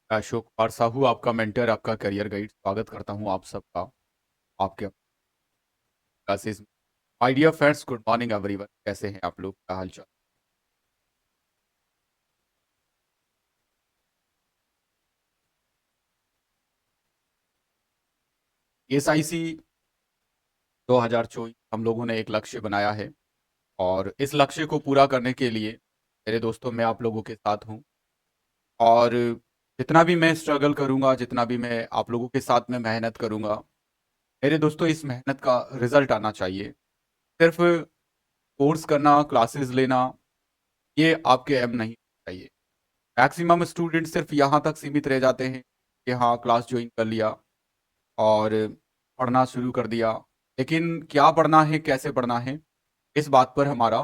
अशोक कुमार साहू, आपका मेंटर, आपका career guide, स्वागत करता हूं आप सबका आपके क्लासेस में। My dear friends, good morning everyone. कैसे हैं आप लोग? क्या हाल चाल? एसआईसी 2024 हम लोगों ने एक लक्ष्य बनाया है, और इस लक्ष्य को पूरा करने के लिए मेरे दोस्तों, मैं आप लोगों के साथ हूं। और जितना भी मैं स्ट्रगल करूंगा, जितना भी मैं आप लोगों के साथ में मेहनत करूंगा, मेरे दोस्तों, इस मेहनत का रिजल्ट आना चाहिए। सिर्फ कोर्स करना, क्लासेस लेना, ये आपके एम नहीं चाहिए। मैक्सिमम स्टूडेंट सिर्फ यहाँ तक सीमित रह जाते हैं कि हाँ, क्लास ज्वाइन कर लिया और पढ़ना शुरू कर दिया। लेकिन क्या पढ़ना है, कैसे पढ़ना है, इस बात पर हमारा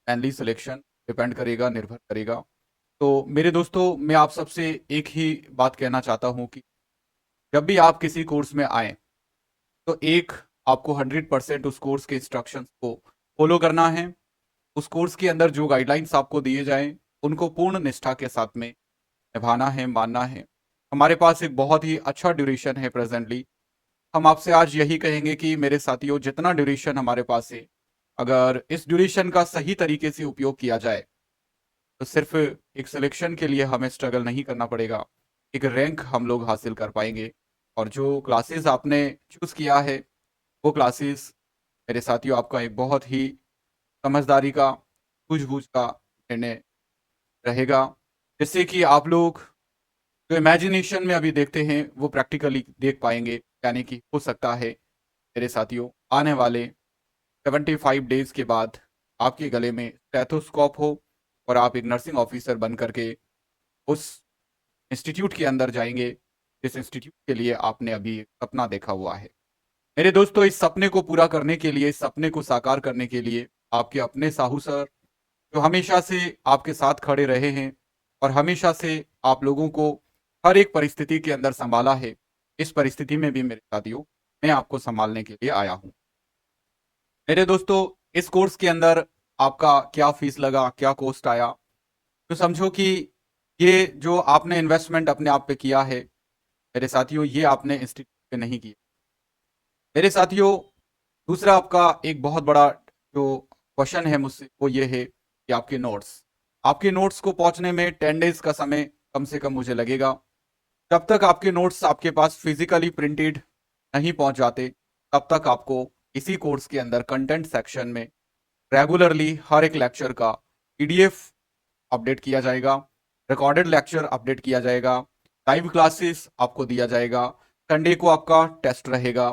मेनली सिलेक्शन डिपेंड करेगा, निर्भर करेगा। तो मेरे दोस्तों, मैं आप सबसे एक ही बात कहना चाहता हूँ कि जब भी आप किसी कोर्स में आए, तो एक, आपको 100% उस कोर्स के इंस्ट्रक्शंस को फॉलो करना है। उस कोर्स के अंदर जो गाइडलाइंस आपको दिए जाएं, उनको पूर्ण निष्ठा के साथ में निभाना है, मानना है। हमारे पास एक बहुत ही अच्छा ड्यूरेशन है प्रेजेंटली। हम आपसे आज यही कहेंगे कि मेरे साथियों, जितना ड्यूरेशन हमारे पास है, अगर इस ड्यूरेशन का सही तरीके से उपयोग किया जाए, तो सिर्फ एक सिलेक्शन के लिए हमें स्ट्रगल नहीं करना पड़ेगा, एक रैंक हम लोग हासिल कर पाएंगे। और जो क्लासेस आपने चूज किया है, वो क्लासेस, मेरे साथियों, आपका एक बहुत ही समझदारी का, सूझबूझ का निर्णय रहेगा, जिससे कि आप लोग जो इमेजिनेशन में अभी देखते हैं, वो प्रैक्टिकली देख पाएंगे। यानी कि हो सकता है मेरे साथियों, आने वाले 75 डेज के बाद आपके गले में स्टेथोस्कोप हो, और आप एक नर्सिंग ऑफिसर बन करके उस इंस्टीट्यूट के अंदर जाएंगे, जिस इंस्टीट्यूट के लिए आपने अभी एक सपना देखा हुआ है। मेरे दोस्तों, इस सपने को पूरा करने के लिए, इस सपने को साकार करने के लिए, आपके अपने साहू सर, जो हमेशा से आपके साथ खड़े रहे हैं और हमेशा से आप लोगों को हर एक परिस्थिति के अंदर संभाला है, इस परिस्थिति में भी मेरे साथियों, मैं आपको संभालने के लिए आया हूं। मेरे दोस्तों, इस कोर्स के अंदर आपका क्या फीस लगा, क्या कॉस्ट आया, तो समझो कि ये जो आपने इन्वेस्टमेंट अपने आप पे किया है, मेरे साथियों, ये आपने इंस्टीट्यूट पे नहीं किया। मेरे साथियों, दूसरा आपका एक बहुत बड़ा जो क्वेश्चन है मुझसे, वो ये है कि आपके नोट्स को पहुंचने में 10 डेज का समय कम से कम मुझे लगेगा। जब तक आपके नोट्स आपके पास फिजिकली प्रिंटेड नहीं पहुंच जाते, तब तक आपको इसी कोर्स के अंदर कंटेंट सेक्शन में रेगुलरली हर एक लेक्चर का पीडीएफ अपडेट किया जाएगा, रिकॉर्डेड लेक्चर अपडेट किया जाएगा, लाइव क्लासेस आपको दिया जाएगा। संडे को आपका टेस्ट रहेगा,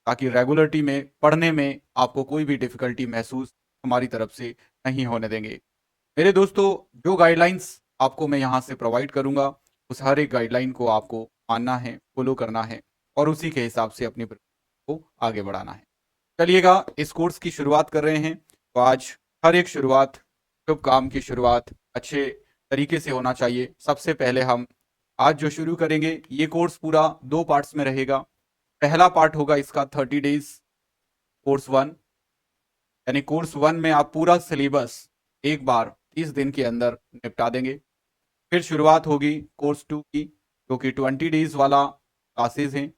ताकि रेगुलरिटी में पढ़ने में आपको कोई भी डिफिकल्टी महसूस हमारी तरफ से नहीं होने देंगे। मेरे दोस्तों, जो गाइडलाइंस आपको मैं यहाँ से प्रोवाइड करूँगा, उस हर एक गाइडलाइन को आपको मानना है, फॉलो करना है, और उसी के हिसाब से अपनी प्रक्रिया को आगे बढ़ाना है। चलिएगा, इस कोर्स की शुरुआत कर रहे हैं। तो आज हर एक शुरुआत, शुभ काम की शुरुआत अच्छे तरीके से होना चाहिए। सबसे पहले हम आज जो शुरू करेंगे, ये कोर्स पूरा 2 पार्ट्स में रहेगा। पहला पार्ट होगा इसका 30 डेज, कोर्स वन। यानी कोर्स वन में आप पूरा सिलेबस एक बार 30 दिन के अंदर निपटा देंगे। फिर शुरुआत होगी कोर्स टू की, जो कि 20 डेज वाला क्लासेज हैं।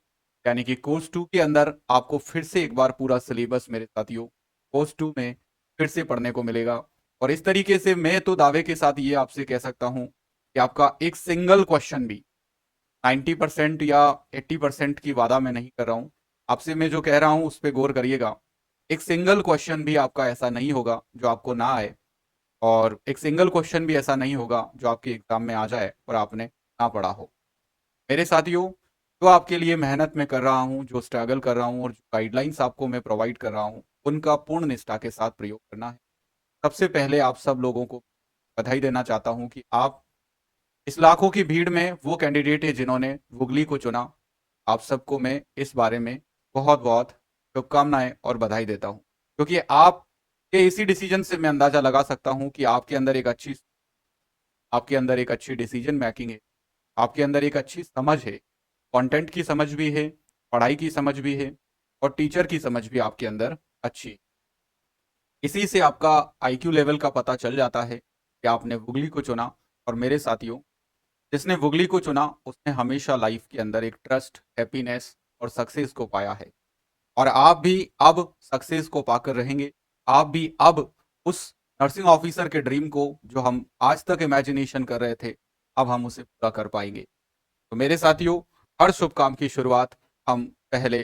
यानी कि कोर्स टू के अंदर आपको फिर से एक बार पूरा सिलेबस, मेरे साथियों, कोर्स टू में फिर से पढ़ने को मिलेगा। और इस तरीके से मैं तो दावे के साथ ये आपसे कह सकता हूँ कि आपका एक सिंगल क्वेश्चन भी, 90% या 80% की वादा मैं नहीं कर रहा हूँ, आपसे मैं जो कह रहा हूँ उस पर गौर करिएगा। एक सिंगल क्वेश्चन भी आपका ऐसा नहीं होगा जो आपको ना आए, और एक सिंगल क्वेश्चन भी ऐसा नहीं होगा जो आपके एग्जाम में आ जाए और आपने ना पढ़ा हो। मेरे साथियों, जो आपके लिए मेहनत मैं कर रहा हूँ, जो स्ट्रगल कर रहा हूँ, और जो गाइडलाइंस आपको मैं प्रोवाइड कर रहा हूँ, उनका पूर्ण निष्ठा के साथ प्रयोग करना है। सबसे पहले आप सब लोगों को बधाई देना चाहता हूँ कि आप इस लाखों की भीड़ में वो कैंडिडेट है जिन्होंने गूगली को चुना। आप सबको मैं इस बारे में बहुत बहुत शुभकामनाएं और बधाई देता हूँ, क्योंकि आप के इसी डिसीजन से मैं अंदाजा लगा सकता हूँ कि आपके अंदर एक अच्छी डिसीजन मेकिंग है, आपके अंदर एक अच्छी समझ है, कंटेंट की समझ भी है, पढ़ाई की समझ भी है, और टीचर की समझ भी आपके अंदर अच्छी है। इसी से आपका आईक्यू लेवल का पता चल जाता है कि आपने गूगली को चुना। और मेरे साथियों, जिसने वुगली को चुना उसने हमेशा लाइफ के अंदर एक ट्रस्ट, हैप्पीनेस और सक्सेस को पाया है। और आप भी अब सक्सेस को पाकर रहेंगे। आप भी अब उस नर्सिंग ऑफिसर के ड्रीम को जो हम आज तक इमेजिनेशन कर रहे थे, अब हम उसे पूरा कर पाएंगे। तो मेरे साथियों, हर शुभ काम की शुरुआत हम पहले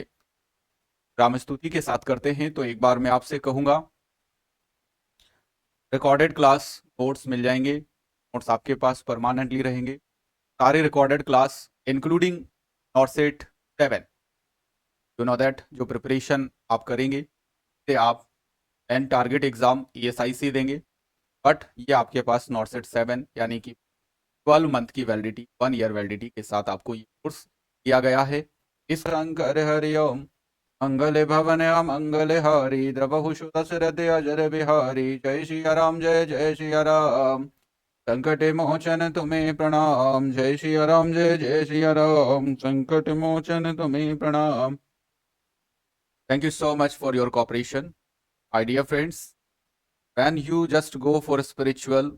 राम स्तुति के साथ करते हैं। तो एक बार मैं आपसे कहूंगा, रिकॉर्डेड क्लास नोट्स मिल जाएंगे, नोट्स आपके पास परमानेंटली रहेंगे। सारे recorded class including नॉर्सेट 7, you know that, जो प्रिपरेशन आप करेंगे से आप एंड टारगेट एग्जाम ESIC देंगे। बट ये आपके पास नॉर्सेट 7 यानी कि 12 मंथ की वैलिडिटी, 1 ईयर वैलिडिटी के साथ आपको ये कोर्स दिया गया है। इस शंकर हरिओम मंगल भवन मंगल हारी द्रवहुषु दशरथ अजर बिहारी जय सिया राम जय जय सिया राम संकट मोचन तुम्हें प्रणाम जय सिया राम जय जय सिया राम संकट मोचन तुम्हें प्रणाम। Thank you so much for your cooperation, my dear friends. When you just go for spiritual,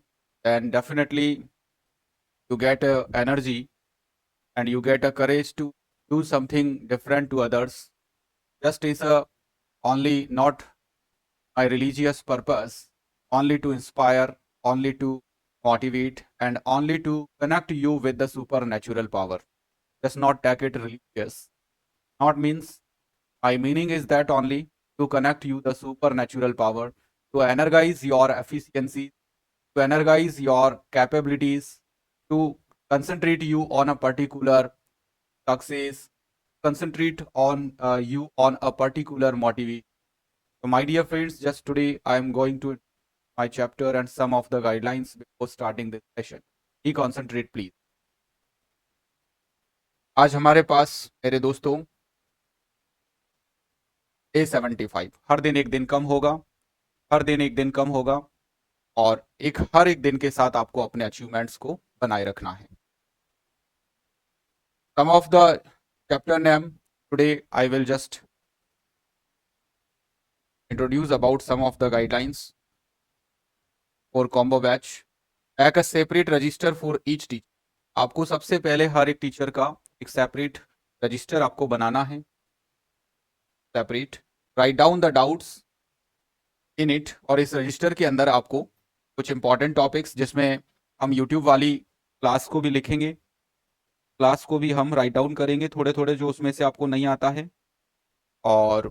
then definitely you get energy and you get a courage to do something different to others. Just is a only not my religious purpose, only to inspire, only to motivate, and only to connect you with the supernatural power. Just not take it religious. Not means my meaning is that only to connect you the supernatural power, to energize your efficiency, to energize your capabilities, to concentrate you on a particular success, concentrate on you on a particular motivation. So my dear friends, just today I am going to my chapter and some of the guidelines before starting this session. Be concentrate please. आज हमारे पास मेरे दोस्तों A75, हर दिन एक दिन कम होगा, हर दिन एक दिन कम होगा, और हर एक दिन के साथ आपको अपने अचीवमेंट्स को बनाए रखना है। Some of the chapter name today I will just introduce about some of the guidelines for combo batch. Make a separate register for each teacher. आपको सबसे पहले हर एक टीचर का एक सेपरेट रजिस्टर आपको बनाना है, separate. Write down the doubts in it, और इस रजिस्टर के अंदर आपको कुछ इंपॉर्टेंट टॉपिक्स, जिसमें हम यूट्यूब वाली क्लास को भी लिखेंगे, क्लास को भी हम राइट डाउन करेंगे थोड़े थोड़े जो उसमें से आपको नहीं आता है, और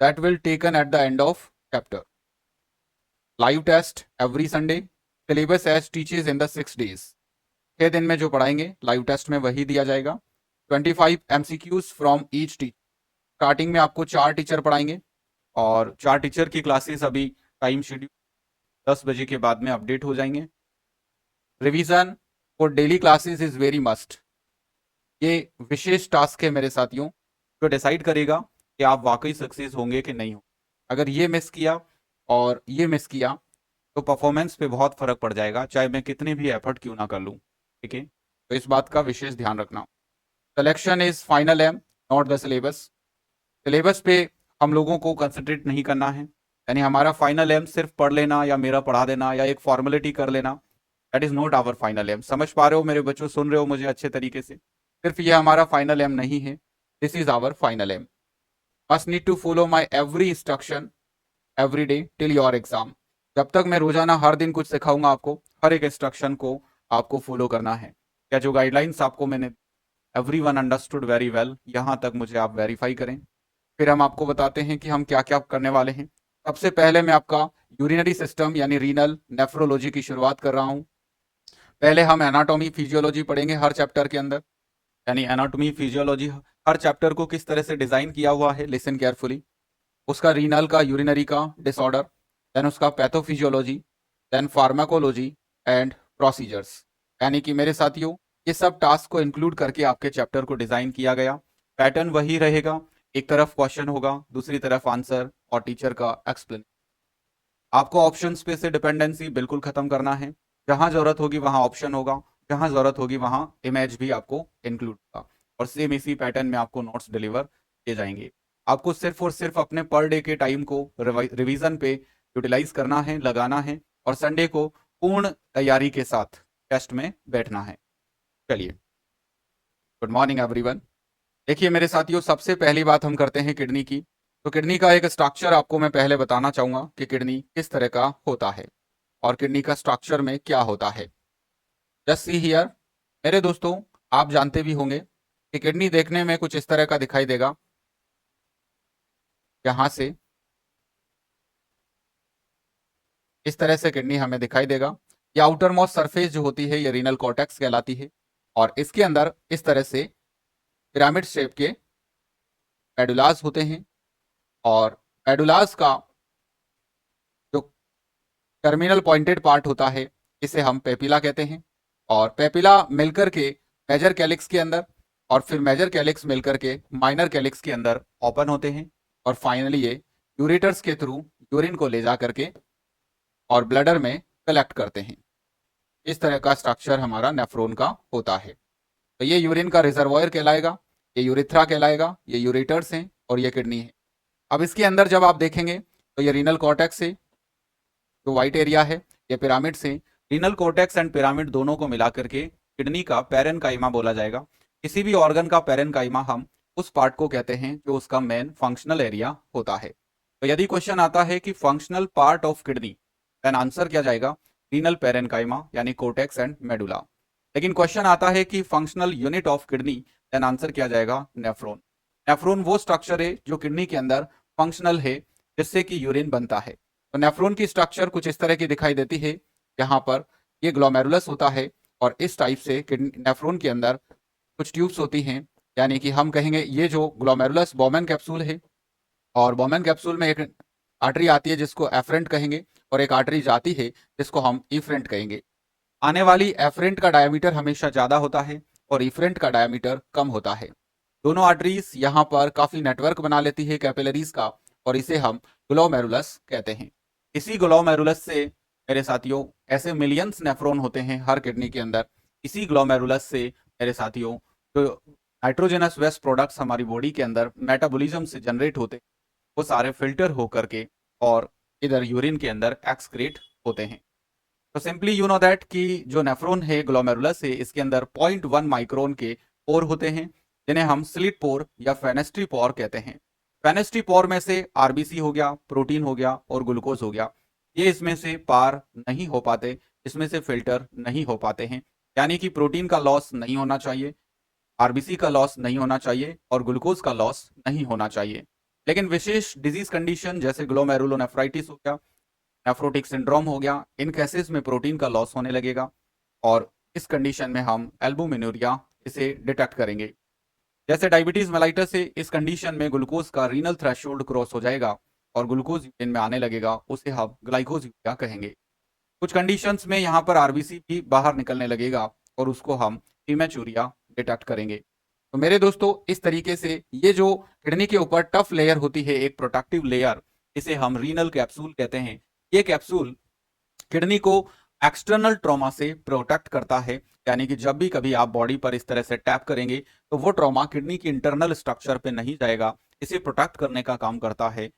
that will taken at the end of chapter. Live test every Sunday, syllabus as teaches in the 6 days। 6 दिन में जो पढ़ाएंगे लाइव टेस्ट में वही दिया जाएगा। 25 MCQs from each teacher. Starting में आपको 4 टीचर पढ़ाएंगे, और 4 टीचर की क्लासेस अभी टाइम शेड्यूल 10 बजे के बाद में अपडेट हो जाएंगे। Revision for daily classes is very must. ये विशेष टास्क है मेरे साथियों, जो डिसाइड करेगा कि आप वाकई सक्सेस होंगे कि नहीं हो। अगर ये मिस किया और ये मिस किया तो परफॉर्मेंस पे बहुत फर्क पड़ जाएगा, चाहे मैं कितने भी एफर्ट क्यों ना कर लूँ। ठीक है, तो इस बात का विशेष ध्यान रखना। Selection is final aim, not the syllabus. Syllabus पे हम लोगों को कंसंट्रेट नहीं करना है, यानी हमारा फाइनल एम सिर्फ पढ़ लेना या मेरा पढ़ा देना या एक फॉर्मेलिटी कर लेना, that is not our final aim. समझ पा रहे हो मेरे बच्चों, सुन रहे हो मुझे अच्छे तरीके से? सिर्फ ये हमारा फाइनल एम नहीं है, this is our final aim. Must need to follow my every instruction every day till your exam. जब तक मैं रोजाना हर दिन कुछ सिखाऊंगा आपको, हर एक इंस्ट्रक्शन को आपको फॉलो करना है। क्या जो गाइडलाइंस आपको मैंने एवरीवन अंडरस्टूड वेरी वेल, यहाँ तक मुझे आप वेरीफाई करें। फिर हम आपको बताते हैं कि हम क्या क्या करने वाले हैं। सबसे पहले मैं आपका यूरिनरी सिस्टम यानी रीनल नेफ्रोलॉजी की शुरुआत कर रहा हूँ। पहले हम एनाटॉमी फिजियोलॉजी पढ़ेंगे हर चैप्टर के अंदर, यानी एनाटॉमी फिजियोलॉजी हर चैप्टर को किस तरह से डिजाइन किया हुआ है, लिसन केयरफुली। उसका रीनल का, यूरिनरी का डिसऑर्डर, देन उसका pathophysiology, then pharmacology and procedures. यानी कि मेरे साथियों, ये सब टास्क को इंक्लूड करके आपके चैप्टर को डिजाइन किया गया। पैटर्न वही रहेगा, एक तरफ क्वेश्चन होगा, दूसरी तरफ आंसर और टीचर का एक्सप्लेन। आपको ऑप्शंस पे से डिपेंडेंसी बिल्कुल खत्म करना है। जहां जरूरत होगी वहां ऑप्शन होगा, जहां जरूरत होगी वहां इमेज भी आपको इंक्लूड होगा, और सेम इसी पैटर्न में आपको नोट्स डिलीवर किए जाएंगे। आपको सिर्फ और सिर्फ अपने पर डे के टाइम को रिवीजन पे यूटिलाइज करना है, लगाना है, और संडे को पूर्ण तैयारी के साथ टेस्ट में बैठना है। चलिए, गुड मॉर्निंग एवरीवन। देखिए मेरे साथियों, सबसे पहली बात हम करते हैं किडनी की। तो किडनी का एक स्ट्रक्चर आपको मैं पहले बताना चाहूँगा कि किडनी किस तरह का होता है और किडनी का स्ट्रक्चर में क्या होता है। Just see here. मेरे दोस्तों, आप जानते भी होंगे कि किडनी देखने में कुछ इस तरह का दिखाई देगा। यहाँ से इस तरह से किडनी हमें दिखाई देगा। ये आउटर मोस्ट सरफेस जो होती है ये रीनल कॉर्टेक्स कहलाती है और इसके अंदर इस तरह से पिरामिड शेप के पेडुलास होते हैं और पेडुलास का जो टर्मिनल पॉइंटेड पार्ट होता है इसे हम पेपिला कहते हैं और पेपिला मिलकर के मेजर कैलिक्स के अंदर और फिर मेजर कैलिक्स मिलकर के माइनर कैलिक्स के अंदर ओपन होते हैं और फाइनली ये यूरेटर्स के थ्रू यूरिन को ले जा करके और ब्लडर में कलेक्ट करते हैं। इस तरह का स्ट्रक्चर हमारा नेफ्रॉन का होता है। तो ये यूरिन का रिजर्वॉयर कहलाएगा, ये यूरिथ्रा कहलाएगा, ये यूरेटर्स हैं और ये किडनी है। अब इसके अंदर जब आप देखेंगे तो ये रीनल कॉर्टेक्स है, जो व्हाइट एरिया है, ये पिरामिड से रीनल कॉर्टेक्स एंड पिरामिड दोनों को मिला करके किडनी का पेरेन्काइमा बोला जाएगा। किसी भी ऑर्गन का पेरेन्काइमा हम उस पार्ट को कहते हैं जो उसका मेन फंक्शनल एरिया होता है। तो यदि क्वेश्चन आता है कि functional part of kidney, then answer क्या जाएगा? रीनल पेरेन्काइमा यानी कोर्टेक्स एंड मेडुला। लेकिन क्वेश्चन आता है कि functional unit of kidney, then answer क्या जाएगा? नेफ्रॉन। नेफ्रॉन वो स्ट्रक्चर है जो किडनी के अंदर फंक्शनल है जिससे कि यूरिन बनता है। तो नेफ्रॉन की स्ट्रक्चर कुछ इस तरह की दिखाई देती है। यहाँ पर ये ग्लोमेरुलस होता है और इस टाइप से नेफ्रॉन के अंदर कुछ ट्यूब्स होती हैं, यानी कि हम कहेंगे ये जो ग्लोमेरुलस बोमेन कैप्सूल है और बोमेन कैप्सूल में एक आर्टरी आती है जिसको एफरेंट कहेंगे और एक आर्टरी जाती है जिसको हम इफरेंट कहेंगे। आने वाली एफरेंट का डायमीटर हमेशा ज्यादा होता है और इफरेंट का डायमीटर कम होता है। दोनों आर्टरीज यहाँ पर काफी नेटवर्क बना लेती है कैपिलरीज का और इसे हम ग्लोमेरुलस कहते हैं। इसी ग्लोमेरुलस से मेरे साथियों ऐसे मिलियंस नेफ्रॉन होते हैं हर किडनी के अंदर। इसी ग्लोमेरुलस से मेरे साथियों जो नाइट्रोजनस वेस्ट प्रोडक्ट्स हमारी बॉडी के अंदर मेटाबॉलिज्म से जनरेट होते हैं वो सारे फिल्टर होकर के और इधर यूरिन के अंदर एक्सक्रीट होते हैं। तो सिंपली यू नो दैट कि जो नेफ्रॉन है ग्लोमेरुलस है इसके अंदर 0.1 माइक्रोन के पोर होते हैं जिन्हें हम स्लिट पोर या फेनेस्ट्री पोर कहते हैं। फेनेस्ट्री पोर में से आरबीसी हो गया, प्रोटीन हो गया और ग्लूकोज हो गया, ये इसमें से पार नहीं हो पाते, इसमें से फिल्टर नहीं हो पाते हैं। यानी कि प्रोटीन का लॉस नहीं होना चाहिए, आरबीसी का लॉस नहीं होना चाहिए और ग्लूकोज का लॉस नहीं होना चाहिए। लेकिन विशेष डिजीज कंडीशन जैसे ग्लोमेरुलोनेफ्राइटिस हो गया, नेफ्रोटिक सिंड्रोम हो गया, इन केसेस में प्रोटीन का लॉस होने लगेगा और इस कंडीशन में हम एल्बुमिनूरिया इसे डिटेक्ट करेंगे। जैसे डायबिटीज मेलाइटस है, इस कंडीशन में ग्लूकोज का रीनल थ्रेशोल्ड क्रॉस हो जाएगा और ग्लूकोज यूरिन में आने लगेगा, उसे हम ग्लाइकोज यूरिया कहेंगे। कुछ कंडीशंस में यहाँ पर आरबीसी भी बाहर निकलने लगेगा और उसको हम इमेचूरिया डिटेक्ट करेंगे। तो मेरे दोस्तों इस तरीके से ये जो किडनी के ऊपर टफ लेयर होती है, एक प्रोटेक्टिव लेयर, इसे हम रीनल कैप्सूल कहते हैं। ये कैप्सूल किडनी को एक्सटर्नल ट्रॉमा से प्रोटेक्ट करता है, यानी कि जब भी कभी आप बॉडी पर इस तरह से टैप करेंगे तो वो ट्रॉमा किडनी की इंटरनल स्ट्रक्चर पे नहीं जाएगा। इसे प्रोटेक्ट करने का काम करता है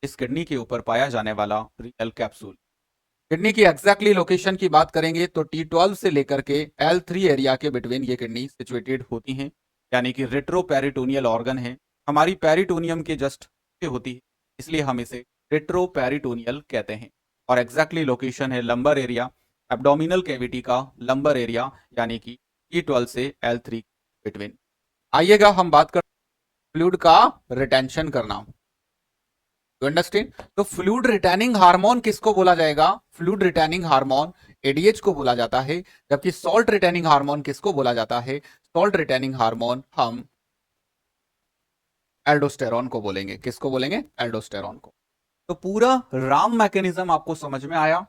इस किडनी के ऊपर पाया जाने वाला रीनल कैप्सूल। किडनी की एग्जैक्टली लोकेशन की बात करेंगे तो T12 से लेकर के L3 एरिया के बिटवीन ये किडनी सिचुएटेड होती हैं, यानी कि रेट्रोपेरिटोनियल ऑर्गन है, हमारी पेरिटोनियम के जस्ट होती है, इसलिए हम इसे रेट्रोपेरिटोनियल कहते हैं। और एग्जैक्टली लोकेशन है लंबर एरिया, एब्डोमिनल कैविटी का लंबर एरिया, यानी कि T12 से L3 बिटवीन। आइएगा हम बात कर फ्लूइड का रिटेंशन करना। You understand? तो फ्लूइड रिटेनिंग हार्मोन किसको बोला जाएगा? फ्लूइड रिटेनिंग हार्मोन एडीएच को बोला जाता है। जबकि सॉल्ट रिटेनिंग हार्मोन किसको बोला जाता है? सॉल्ट रिटेनिंग हार्मोन हम एल्डोस्टेरॉन को बोलेंगे। किसको बोलेंगे? एल्डोस्टेरॉन को। तो पूरा राम मैकेनिज्म आपको समझ में आया।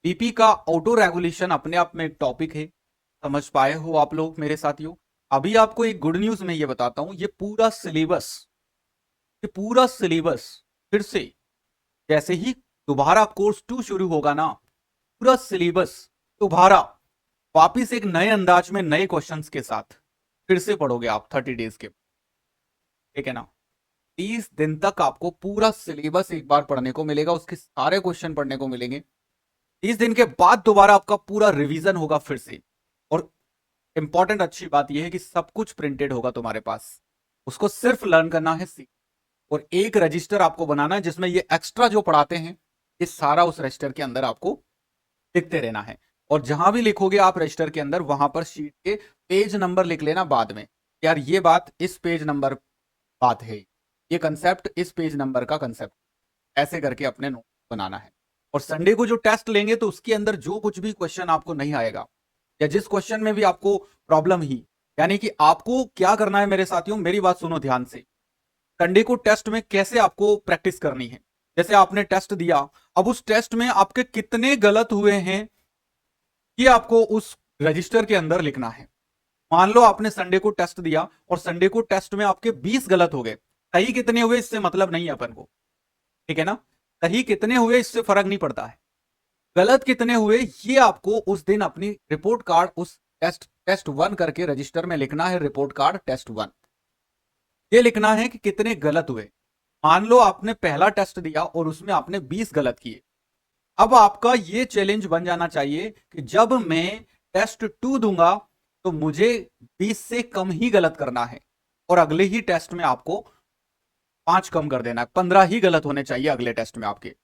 बीपी का ऑटो रेगुलेशन अपने आप में एक टॉपिक है, समझ पाए हो आप लोग मेरे साथियों? अभी आपको एक गुड न्यूज में ये बताता हूं, ये पूरा सिलेबस फिर से जैसे ही दोबारा कोर्स 2 शुरू होगा ना, पूरा सिलेबस दोबारा वापिस एक नए अंदाज में नए क्वेश्चंस के साथ फिर से पढ़ोगे आप 30 डेज के, ठीक है ना? 30 दिन तक आपको पूरा सिलेबस एक बार पढ़ने को मिलेगा, उसके सारे क्वेश्चन पढ़ने को मिलेंगे। 30 दिन के बाद दोबारा आपका पूरा रिवीजन होगा फिर से। और इंपॉर्टेंट अच्छी बात यह है कि सब कुछ प्रिंटेड होगा तुम्हारे पास, उसको सिर्फ लर्न करना है सी। और एक रजिस्टर आपको बनाना है जिसमें ये एक्स्ट्रा जो पढ़ाते हैं ये सारा उस रजिस्टर के अंदर आपको लिखते रहना है। और जहां भी लिखोगे आप रजिस्टर के अंदर, वहां पर शीट के पेज नंबर लिख लेना बाद में, यार ये बात इस पेज नंबर बात है, ये कंसेप्ट इस पेज नंबर का कंसेप्ट, ऐसे करके अपने नोट बनाना है। और संडे को जो टेस्ट लेंगे तो उसके अंदर जो कुछ भी क्वेश्चन आपको नहीं आएगा या जिस क्वेश्चन में भी आपको प्रॉब्लम ही, यानी कि आपको क्या करना है मेरे साथियों, मेरी बात सुनो ध्यान से। संडे को टेस्ट में कैसे आपको प्रैक्टिस करनी है, जैसे आपने टेस्ट दिया, अब उस टेस्ट में आपके कितने गलत हुए हैं ये आपको उस रजिस्टर के अंदर लिखना है। मान लो आपने संडे को टेस्ट दिया और संडे को टेस्ट में आपके 20 गलत हो गए, सही कितने हुए इससे मतलब नहीं है अपन को, ठीक है ना, सही कितने हुए इससे फर्क नहीं पड़ता है, गलत कितने हुए ये आपको उस दिन अपनी रिपोर्ट कार्ड उस टेस्ट 1 करके रजिस्टर में लिखना है, रिपोर्ट कार्ड टेस्ट 1, ये लिखना है कि कितने गलत हुए। मान लो आपने पहला टेस्ट दिया और उसमें आपने 20 गलत किए, अब आपका ये चैलेंज बन जाना चाहिए कि जब मैं टेस्ट 2 दूंगा तो मुझे 20 से कम ही गलत करना है और अगले ही टेस्ट में आपको 5 कम कर देना है, 15 ही गलत होने चाहिए अगले टेस्ट में आपके।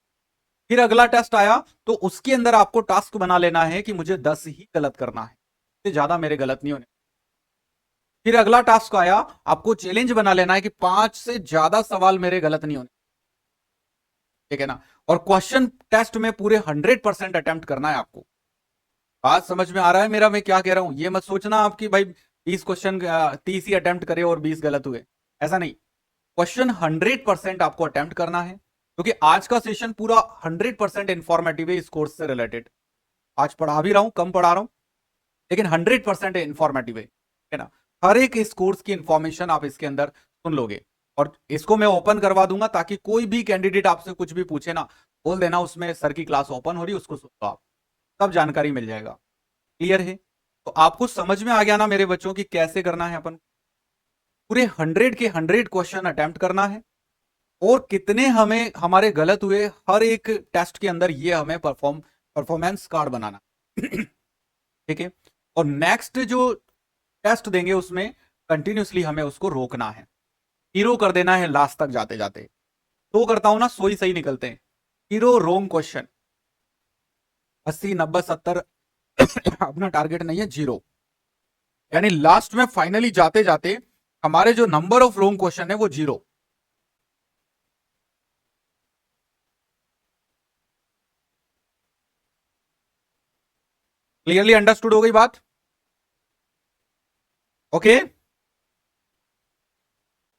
फिर अगला टेस्ट आया तो उसके अंदर आपको टास्क बना लेना है कि मुझे 10 ही गलत करना है, इससे ज्यादा मेरे गलत नहीं होने। फिर अगला टास्क आया, आपको चैलेंज बना लेना है कि 5 से ज्यादा सवाल मेरे गलत नहीं होने, ठीक है ना। और क्वेश्चन टेस्ट में पूरे 100% अटेम्प्ट करना है आपको। बात समझ में आ रहा है मेरा, मैं क्या कह रहा हूं, ये मत सोचना आपकी भाई 20 क्वेश्चन 30 ही अटेम्प्ट करे और 20 गलत हुए, ऐसा नहीं। क्वेश्चन 100% आपको अटेम्प्ट करना है, क्योंकि आज का सेशन पूरा 100% इंफॉर्मेटिव है इस कोर्स से रिलेटेड। आज पढ़ा भी रहा हूं, कम पढ़ा रहा हूं, लेकिन 100% इंफॉर्मेटिव है ना। हर एक इस कोर्स की इंफॉर्मेशन आप इसके अंदर सुन लोगे और इसको मैं ओपन करवा दूंगा ताकि कोई भी कैंडिडेट आपसे कुछ भी पूछे ना, बोल देना उसमें सर की क्लास ओपन हो रही है, उसको सुन लो आप, सब जानकारी मिल जाएगा। क्लियर है? तो आपको समझ में आ गया ना मेरे बच्चों की कैसे करना है, अपन पूरे 100 के 100 क्वेश्चन अटेम्प्ट करना है और कितने हमें हमारे गलत हुए हर एक टेस्ट के अंदर ये हमें परफॉर्मेंस कार्ड बनाना ठीक है। और नेक्स्ट जो टेस्ट देंगे उसमें कंटिन्यूसली हमें उसको रोकना है, जीरो कर देना है लास्ट तक जाते जाते। तो करता हूं ना, 100 ही सही निकलते हैं, जीरो रोंग क्वेश्चन, 80 90 70 अपना टारगेट नहीं है, जीरो। यानी लास्ट में फाइनली जाते जाते हमारे जो नंबर ऑफ रोंग क्वेश्चन है वो जीरो। क्लियरली अंडरस्टूड हो गई बात? ओके,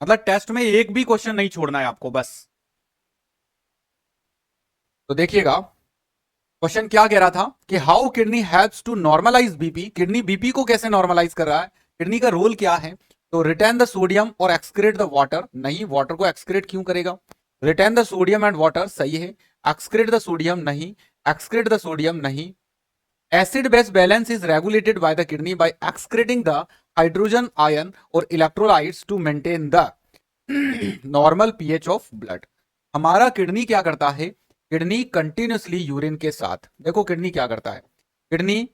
मतलब टेस्ट में एक भी क्वेश्चन नहीं छोड़ना है आपको बस। तो देखिएगा क्वेश्चन क्या कह रहा था कि how kidney helps to normalise BP, kidney BP को कैसे नॉर्मलाइज कर रहा है, किडनी का रोल क्या है। तो रिटेन द सोडियम और एक्सक्रेट द वाटर, नहीं वाटर को एक्सक्रेट क्यों करेगा, retain the sodium and water सही है, एक्सक्रेट द सोडियम नहीं, एक्सक्रेट द सोडियम नहीं। Acid base balance is regulated by the kidney by excreting the hydrogen ion और electrolytes to maintain the normal pH of blood. हमारा kidney क्या करता है, kidney continuously urine के साथ, देखो किडनी क्या करता है, किडनी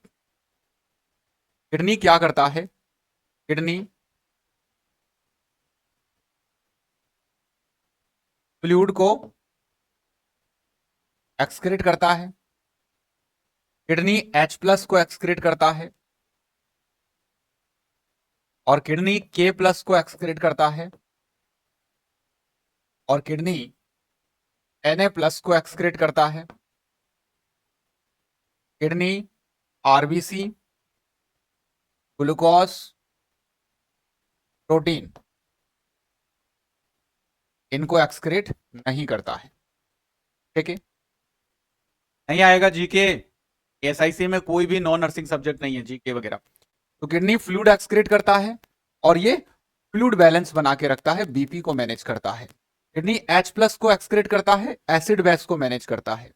किडनी क्या करता है, किडनी फ्लूइड को एक्सक्रीट करता है, किडनी H+ को एक्सक्रीट करता है और किडनी K+ को एक्सक्रीट करता है और किडनी Na+ को एक्सक्रीट करता है। किडनी आरबीसी, ग्लूकोज, प्रोटीन इनको एक्सक्रीट नहीं करता है, ठीक है। नहीं आएगा जीके, एसआईसी में कोई भी नॉन नर्सिंग सब्जेक्ट नहीं है जीके वगैरह। तो किडनी फ्लूइड एक्सक्रीट करता है और ये फ्लूइड बैलेंस बना के रखता है, बीपी को मैनेज करता है। किडनी H+ को एक्सक्रीट करता है, एसिड बेस को मैनेज करता है,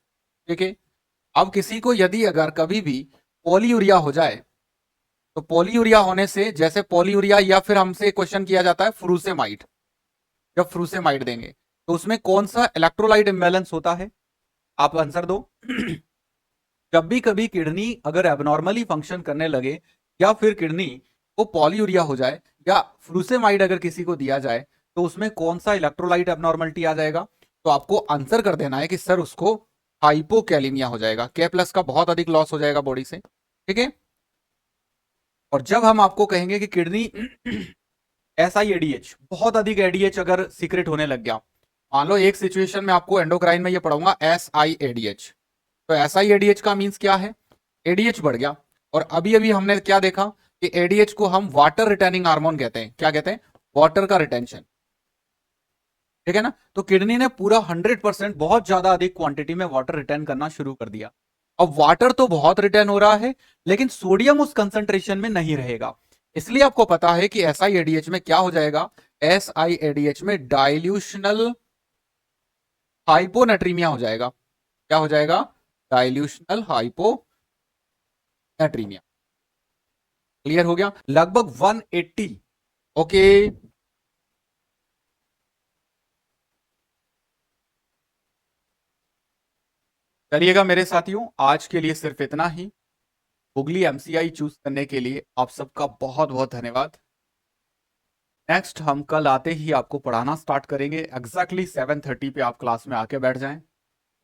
ठीक है। अब किसी को यदि अगर कभी भी पॉलीयूरिया हो जाए, तो पॉलीयूरिया होने से, जैसे पॉलीयूरिया या फिर हमसे क्वेश्चन किया जाता है फ्रूसेमाइड, जब फ्रूसेमाइड देंगे तो उसमें कौन सा इलेक्ट्रोलाइट इम्बैलेंस होता है, आप आंसर दो। जब भी कभी किडनी अगर एबनॉर्मली फंक्शन करने लगे या फिर किडनी वो पॉलीयूरिया हो जाए या फ्लूसेमाइड अगर किसी को दिया जाए तो उसमें कौन सा इलेक्ट्रोलाइट एबनॉर्मलिटी आ जाएगा, तो आपको आंसर कर देना है कि सर उसको हाइपोकैलेमिया हो जाएगा, के प्लस का बहुत अधिक लॉस हो जाएगा बॉडी से, ठीक है। और जब हम आपको कहेंगे कि किडनी SIADH बहुत अधिक एडीएच अगर सीक्रेट होने लग गया, मान लो एक सिचुएशन में आपको एंडोक्राइन में ये पढ़ाऊंगा SIADH, तो SIADH का मींस क्या है, एडीएच बढ़ गया। और अभी अभी हमने क्या देखा कि एडीएच को हम वाटर रिटेनिंग हार्मोन कहते हैं, क्या कहते हैं, वाटर का रिटेंशन, ठीक है ना। तो किडनी ने पूरा 100% बहुत ज्यादा अधिक क्वांटिटी में वाटर रिटेन करना शुरू कर दिया। अब वाटर तो बहुत रिटेन हो रहा है लेकिन सोडियम उस कंसंट्रेशन में नहीं रहेगा, इसलिए आपको पता है कि SIADH में क्या हो जाएगा, SIADH में डाइल्यूशनल हाइपोनेट्रीमिया हो जाएगा, क्या हो जाएगा, डाइल्यूशनल हाइपोनेट्रीमिया। क्लियर हो गया, लगभग 180। ओके, चलिएगा मेरे साथियों, आज के लिए सिर्फ इतना ही। हुगली MCI चूज करने के लिए आप सबका बहुत बहुत धन्यवाद। नेक्स्ट हम कल आते ही आपको पढ़ाना स्टार्ट करेंगे, एग्जैक्टली 7:30 पे आप क्लास में आके बैठ जाएं।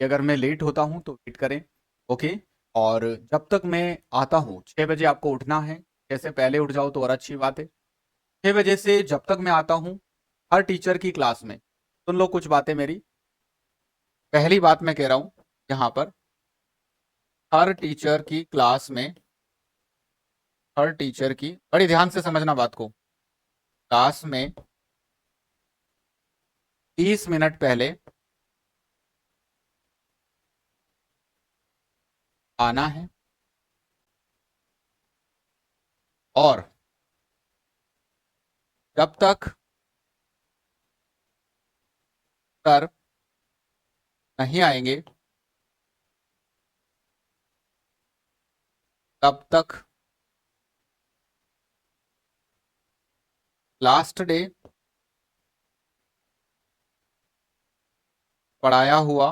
अगर मैं लेट होता हूं तो वेट करें, ओके। और जब तक मैं आता हूं 6 बजे आपको उठना है, जैसे पहले उठ जाओ तो और अच्छी बात है। 6 बजे से जब तक मैं आता हूं हर टीचर की क्लास में सुन लो कुछ बातें मेरी। पहली बात मैं कह रहा हूं यहाँ पर, हर टीचर की क्लास में, हर टीचर की, बड़ी ध्यान से समझना बात को, क्लास में 30 मिनट पहले आना है और जब तक सर नहीं आएंगे तब तक लास्ट डे पढ़ाया हुआ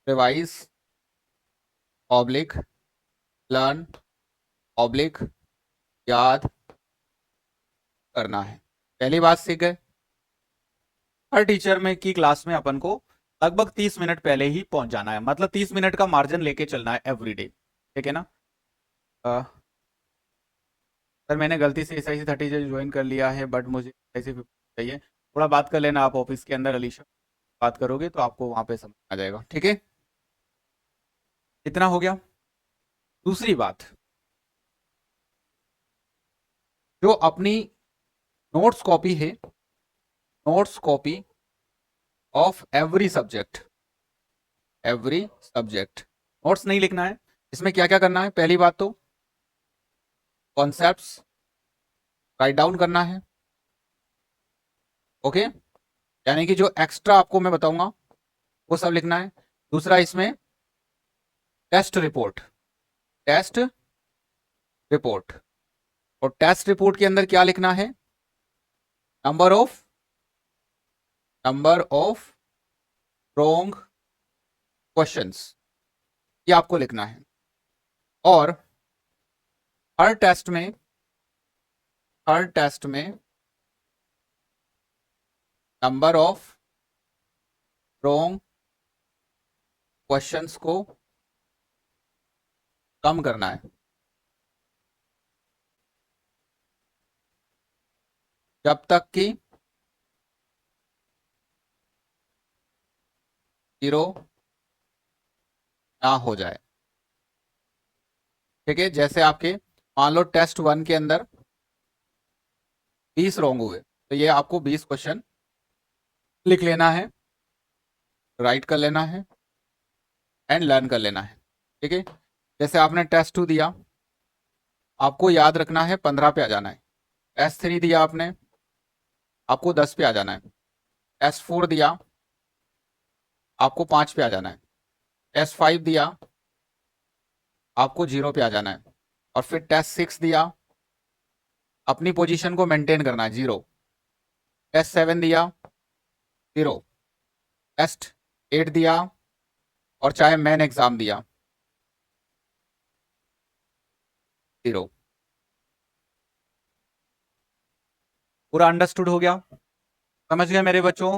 रिवाइज ऑब्लिक लर्न ऑब्लिक याद करना है। पहली बात सीख गए, हर टीचर में की क्लास में अपन को लगभग 30 मिनट पहले ही पहुंच जाना है, मतलब 30 मिनट का मार्जिन लेके चलना है एवरीडे, ठीक है ना। अ, सर मैंने गलती से SIC 30 ज्वाइन कर लिया है बट मुझे SIC 50 चाहिए, थोड़ा बात कर लेना आप ऑफिस के अंदर, अलीशा बात करोगे तो आपको वहां पे समझ आ जाएगा, ठीक है। इतना हो गया। दूसरी बात, जो अपनी नोट्स कॉपी है, notes copy of every subject, every subject, notes नहीं लिखना है। इसमें क्या क्या करना है, पहली बात तो कॉन्सेप्ट्स राइट डाउन करना है, ओके, यानी कि जो एक्स्ट्रा आपको मैं बताऊंगा वो सब लिखना है। दूसरा इसमें टेस्ट रिपोर्ट, टेस्ट रिपोर्ट, और टेस्ट रिपोर्ट के अंदर क्या लिखना है, number of, number of wrong questions, ये आपको लिखना है। और हर टेस्ट में, हर टेस्ट में नंबर ऑफ रॉन्ग क्वेश्चंस को कम करना है, जब तक कि 0 ना हो जाए, ठीक है। जैसे आपके मान लो टेस्ट 1 के अंदर 20 रॉन्ग हुए तो ये आपको 20 क्वेश्चन लिख लेना है, राइट कर लेना है एंड लर्न कर लेना है, ठीक है। जैसे आपने टेस्ट 2 दिया, आपको याद रखना है 15 पे आ जाना है। टेस्ट 3 दिया आपने, आपको 10 पे आ जाना है। टेस्ट 4 दिया, आपको 5 पे आ जाना है। टेस्ट 5 दिया, आपको 0 पे आ जाना है। और फिर टेस्ट 6 दिया, अपनी पोजीशन को मेंटेन करना है, 0। टेस्ट 7 दिया, 0। टेस्ट 8 दिया, और चाहे मेन एग्जाम दिया, 0। पूरा अंडरस्टूड हो गया? समझ गए मेरे बच्चों?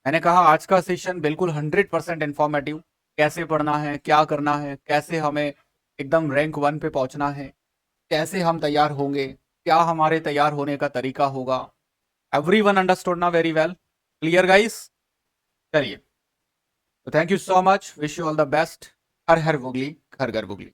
मैंने कहा आज का सेशन बिल्कुल 100% इंफॉर्मेटिव। कैसे पढ़ना है, क्या करना है, कैसे हमें एकदम रैंक 1 पे पहुंचना है, कैसे हम तैयार होंगे, क्या हमारे तैयार होने का तरीका होगा। एवरीवन अंडरस्टूड ना वेरी वेल? Clear guys? चलिए, तो thank you so much, wish you all the best. हर हर बुगली, घर घर बुगली।